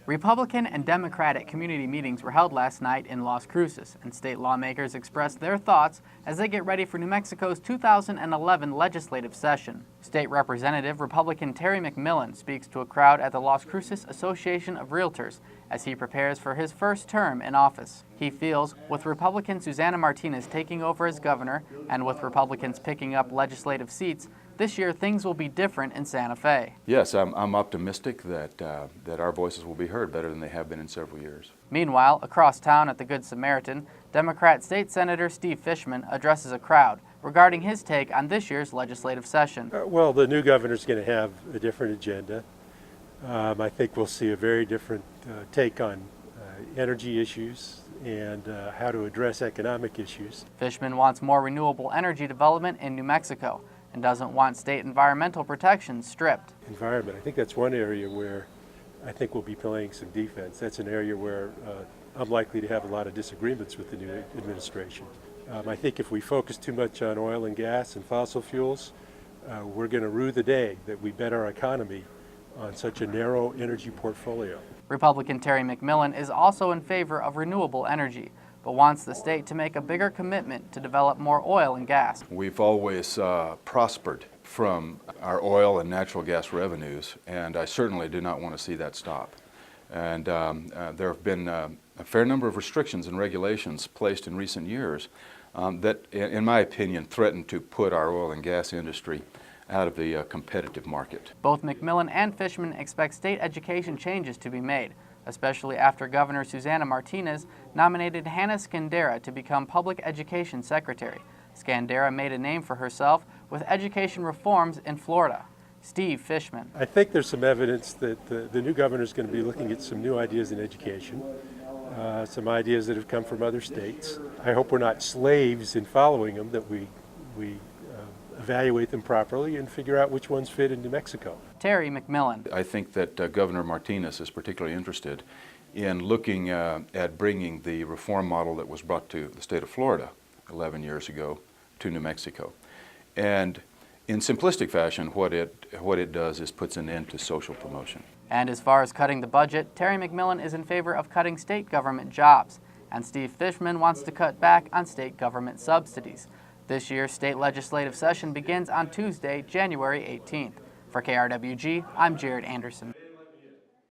Republican and Democratic community meetings were held last night in Las Cruces, and state lawmakers expressed their thoughts as they get ready for New Mexico's 2011 legislative session. State Representative Republican Terry McMillan speaks to a crowd at the Las Cruces Association of Realtors as he prepares for his first term in office. He feels, with Republican Susana Martinez taking over as governor and with Republicans picking up legislative seats, this year things will be different in Santa Fe. Yes, I'm optimistic that our voices will be heard better than they have been in several years. Meanwhile, across town at the Good Samaritan, Democrat State Senator Steve Fishman addresses a crowd regarding his take on this year's legislative session. Well, the new governor's going to have a different agenda. I think we'll see a very different take on energy issues and how to address economic issues. Fishman wants more renewable energy development in New Mexico and doesn't want state environmental protections stripped. Environment, I think that's one area where I think we'll be playing some defense. That's an area where I'm likely to have a lot of disagreements with the new administration. I think if we focus too much on oil and gas and fossil fuels, we're going to rue the day that we bet our economy on such a narrow energy portfolio. Republican Terry McMillan is also in favor of renewable energy, but wants the state to make a bigger commitment to develop more oil and gas. We've always prospered from our oil and natural gas revenues, and I certainly do not want to see that stop. And there have been a fair number of restrictions and regulations placed in recent years that, in my opinion, threaten to put our oil and gas industry out of the competitive market. Both McMillan and Fishman expect state education changes to be made, especially after Governor Susana Martinez nominated Hannah Skandera to become Public Education Secretary. Skandera made a name for herself with education reforms in Florida. Steve Fishman. I think there's some evidence that the new governor is going to be looking at some new ideas in education, some ideas that have come from other states. I hope we're not slaves in following them, that we evaluate them properly and figure out which ones fit in New Mexico. Terry McMillan. I think that Governor Martinez is particularly interested in looking at bringing the reform model that was brought to the state of Florida 11 years ago to New Mexico. And in simplistic fashion, what it does is puts an end to social promotion. And as far as cutting the budget, Terry McMillan is in favor of cutting state government jobs, and Steve Fishman wants to cut back on state government subsidies. This year's state legislative session begins on Tuesday, January 18th. For KRWG, I'm Jared Andersen.